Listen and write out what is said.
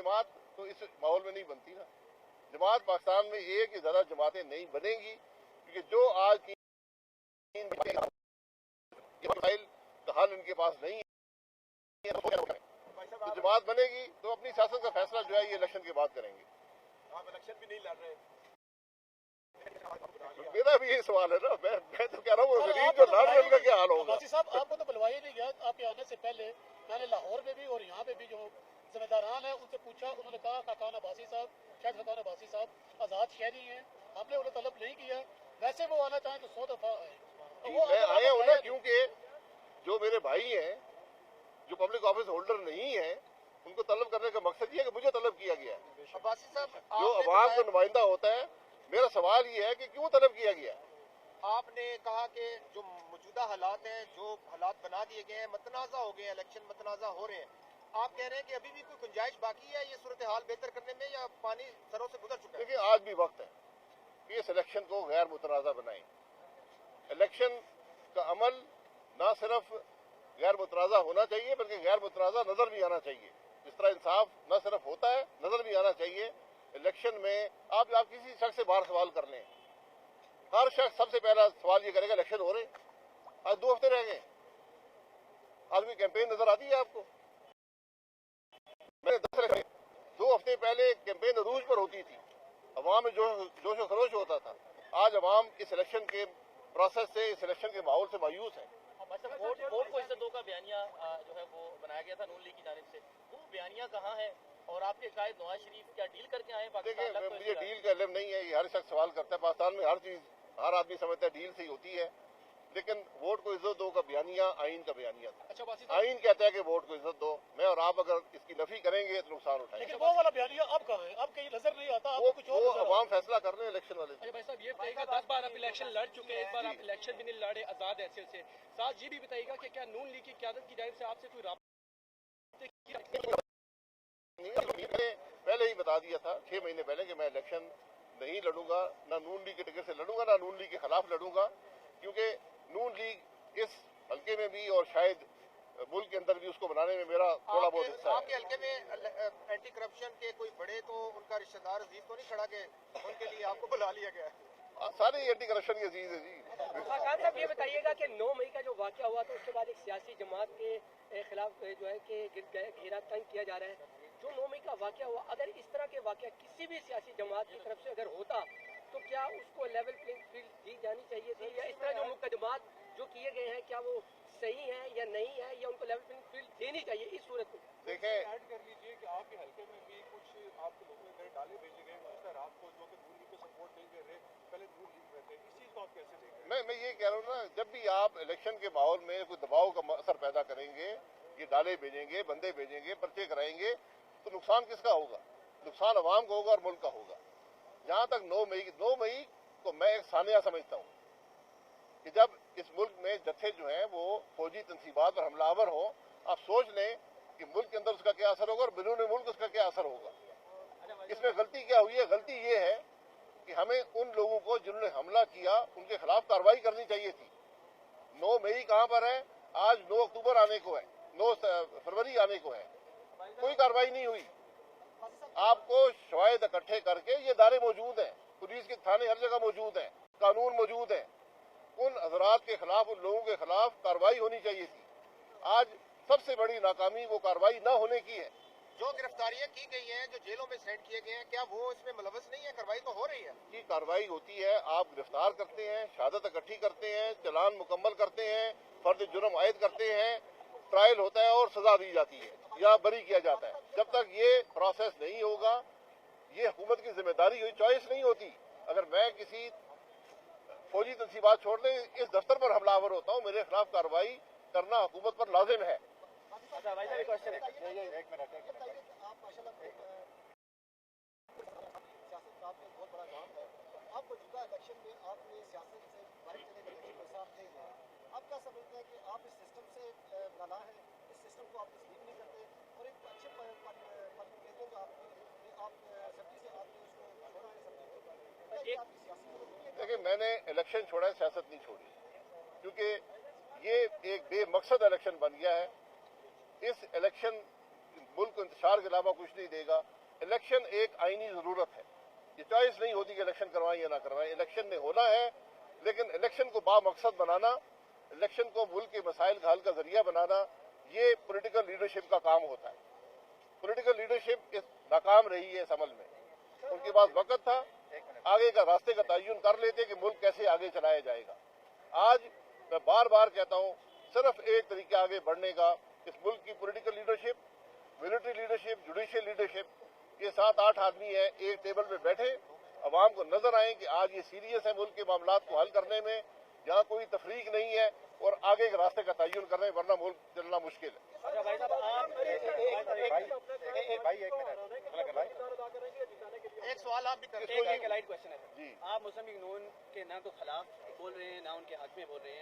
जमात तो इस माहौल में नहीं बनती ना। जमात पाकिस्तान में एक या ज़्यादा जमातें नहीं बनेंगी, क्योंकि जो आज की मसाइल का हल इनके पास नहीं है। तो जमात बनेगी तो अपनी सियासत का फैसला जो है ये इलेक्शन के बाद करेंगे। आप इलेक्शन भी नहीं लड़ रहे। मेरा भी यही सवाल है ना, मैं तो कह रहा हूँ गरीब जो लड़ रहे हैं उनका क्या हाल होगा। अब्बासी साहब, आपको तो बुलवाया नहीं गया। आपके आने से पहले मैंने लाहौर में भी और यहाँ पे भी जो जिम्मेदारान है उनसे पूछा, उन्होंने कहा फरकान अब्बासी साहब, शायद फरकान अब्बासी साहब आज़ाद शहरी हैं, हमने उन्हें तलब नहीं किया। वैसे वो आना चाहें तो 100 दफा आए। मैं आया हूँ ना, क्योंकि जो मेरे भाई हैं जो पब्लिक ऑफिस होल्डर नहीं है उनको तलब करने का मकसद ये है कि मुझे तलब किया गया है। अब्बासी साहब, जो अवाम का नुमाइंदा होता है, मेरा सवाल ये है कि क्यों तलब किया गया है। आपने कहा कि जो मौजूदा हालात हैं, जो हालात बना दिए गए हैं, मतनाज़ा हो गए हैं, इलेक्शन मतनाज़ा हो रहे हैं, आप कह रहे हैं कि अभी भी कोई गुंजाइश बाकी है ये सूरत हाल बेहतर करने में, या पानी सरों से गुजर चुका है? देखिए, आज भी वक्त है कि इस इलेक्शन को गैर मुतनाज़ा बनाएं। इलेक्शन का अमल ना सिर्फ गैर मुतनाज़ा होना चाहिए बल्कि गैर मुतनाज़ा नजर भी आना चाहिए। जिस तरह इंसाफ न सिर्फ होता है, नजर भी आना चाहिए। इलेक्शन में आप किसी शख्स से बाहर सवाल कर लें, हर शख्स सबसे पहला सवाल ये करेगा इलेक्शन हो रहे, आज 2 हफ्ते रह गए, आज भी कैंपेन नजर आती है आपको? मैंने 2 हफ्ते पहले कैंपेन अरूज पर होती थी, अवाम में जोश खरोश होता था। आज अवाम इस इलेक्शन के प्रोसेस से, इस इलेक्शन के माहौल से मायूस है। वोट को इज्जत दो का बयानिया जो है वो बनाया गया था नून लीग की जानिब से, वो बयानिया कहाँ है? और आपके शायद नवाज शरीफ क्या डील करके आए पाकिस्तान? देखिए, मुझे डील का इल्म नहीं है, ये हर शख्स सवाल करता है। पाकिस्तान में हर चीज हर आदमी समझता है डील से ही होती है, लेकिन वोट को इज्जत दो का बयानिया आइन का बयानिया था। अच्छा, आइन कहता है कि वोट को इज्जत दो। मैं और आप अगर इसकी नफी करेंगे तो नुकसान उठाएंगे। लेकिन वो वाला बयानिया अब कहाँ है? अब कहीं नजर नहीं आता, आपको कुछ और वो अवाम फैसला कर रहे हैं इलेक्शन वाले। अच्छा भाई साहब, ये बताइएगा 10 बार आप इलेक्शन लड़ चुके हैं, एक बार आप इलेक्शन भी नहीं लड़े आजाद हैसियत से। साथ ये भी बताइएगा कि क्या नून लीग की क़यादत की जानिब से आपसे कोई मैंने पहले ही बता दिया था 6 महीने पहले कि मैं इलेक्शन नहीं लड़ूंगा, ना नून लीग के टिकट से लड़ूंगा, ना नून लीग के खिलाफ लड़ूंगा, क्योंकि नून लीग इस हल्के में भी और शायद मुल्क के अंदर भी उसको बनाने में मेरा थोड़ा बहुत हिस्सा है। आपके हल्के में एंटी करप्शन के कोई बड़े तो उनका रिश्तेदार अजीज तो नहीं खड़ा के उनके लिए आपको बुला लिया गया है? सारे एंटी करप्शन की अजीज है जी। खान साहब, ये बताइएगा कि 9 मई का जो वाक़या हुआ था उसके बाद एक सियासी जमात के खिलाफ जो है कि घेरा तंग किया जा रहा है, जो 9 मई का वाक़या हुआ, अगर इस तरह के वाक़या किसी भी सियासी जमात की तरफ से अगर होता तो क्या उसको लेवल प्लेइंग फील्ड दी जानी चाहिए थी, या इस तरह जो मुकदमात जो किए गए हैं क्या वो सही है या नहीं है, या उनको लेवल प्लेइंग फील्ड देनी चाहिए इस सूरत में? देखें, ऐड कर लीजिए कि आपके हल्के में भी कुछ आपके लोगों ने डाले भेजे गए रात को जो कि नून लीग को सपोर्ट नहीं कर रहे, पहले नून लीग में थे, इस चीज को आप कैसे देखें? मैं ये कह रहा हूँ ना, जब भी आप इलेक्शन के माहौल में कोई दबाव का असर पैदा करेंगे, ये डाले भेजेंगे, बंदे भेजेंगे, पर्चे कराएंगे, तो नुकसान किसका होगा? नुकसान अवाम का होगा और मुल्क का होगा। जहाँ तक 9 मई को मैं एक सानिया समझता हूँ कि जब इस मुल्क में जत्थे जो हैं वो फौजी तंसीबात पर हमलावर हो, आप सोच लें कि मुल्क के अंदर उसका क्या असर होगा और बिरून मुल्क उसका क्या असर होगा। इसमें गलती क्या हुई है? गलती ये है कि हमें उन लोगों को जिन्होंने हमला किया उनके खिलाफ कार्रवाई करनी चाहिए थी। 9 मई कहाँ पर है? आज 9 अक्टूबर आने को है, 9 फरवरी आने को है, कोई कार्रवाई नहीं हुई। आपको शवाहिद इकट्ठे करके ये इदारे मौजूद हैं, पुलिस के थाने हर जगह मौजूद हैं, कानून मौजूद है, उन हजरात के खिलाफ, उन लोगों के खिलाफ कार्रवाई होनी चाहिए थी। आज सबसे बड़ी नाकामी वो कार्रवाई न होने की है। जो गिरफ्तारियां की गई हैं, जो जेलों में सेंड किए गए हैं, क्या वो इसमें मुलव्वस नहीं है? कार्रवाई तो हो रही है की कार्रवाई होती है, आप गिरफ्तार करते हैं, शहादत इकट्ठी करते हैं, चालान मुकम्मल करते हैं, फर्द जुर्म आयद करते हैं, ट्रायल होता है और सजा दी जाती है या बरी किया जाता है। जब तक ये प्रोसेस नहीं होगा, ये हुकूमत की जिम्मेदारी हुई, चॉइस नहीं होती। अगर मैं किसी फौजी तंसीबात छोड़ने इस दफ्तर पर हमलावर होता हूँ, मेरे खिलाफ कार्रवाई करना हुकूमत पर लाजिम है। अच्छा भाई साहब, क्वेश्चन है, एक मिनट आप माशाल्लाह सियासत का आपने बहुत बड़ा नाम है, आप मौजूदा इलेक्शन में आपने सियासत से बाहर चले गए, इलेक्शन में साथ थे, आप क्या समझते हैं कि आप इस सिस्टम से नाला है, इस सिस्टम को आप तस्लीम नहीं करते और एक अच्छे कहते हैं जो आप सब्जी से आपने उसको छोड़ा है सब्जी को, आपकी सियासी? देखिए, मैंने इलेक्शन छोड़ा है, सियासत नहीं छोड़ी, क्योंकि ये एक बेमकसद इलेक्शन बन गया है। इस इलेक्शन मुल्क को इंतशार के अलावा कुछ नहीं देगा। इलेक्शन एक आईनी ज़रूरत है, ये चॉइस नहीं होती कि इलेक्शन करवाएं या ना करवाएं। इलेक्शन ने होना है, लेकिन इलेक्शन को बामकसद बनाना, इलेक्शन को मुल्क के मसाइल का हल का जरिया बनाना, ये पॉलिटिकल लीडरशिप का काम होता है। पॉलिटिकल लीडरशिप इस नाकाम रही है इस अमल में। उनके पास वक्त था, आगे का रास्ते का तयन कर लेते कि मुल्क कैसे आगे चलाया जाएगा। आज मैं बार बार कहता हूँ, सिर्फ एक तरीका आगे बढ़ने का, इस मुल्क की political leadership, military leadership, judicial leadership, ये 7-8 आदमी है, एक टेबल पे बैठे, अवाम को नजर आए कि आज ये सीरियस है मुल्क के मामलात को हल करने में, यहाँ कोई तफरीक नहीं है, और आगे के रास्ते का तयन कर रहे हैं, वरना मुल्क चलना मुश्किल है। अच्छा भाई साहब, आप एक सवाल आप भी कर एक लाइट क्वेश्चन है जी, आप मुस्लिम लीग नून के ना तो खिलाफ बोल रहे हैं ना उनके हक में बोल रहे हैं।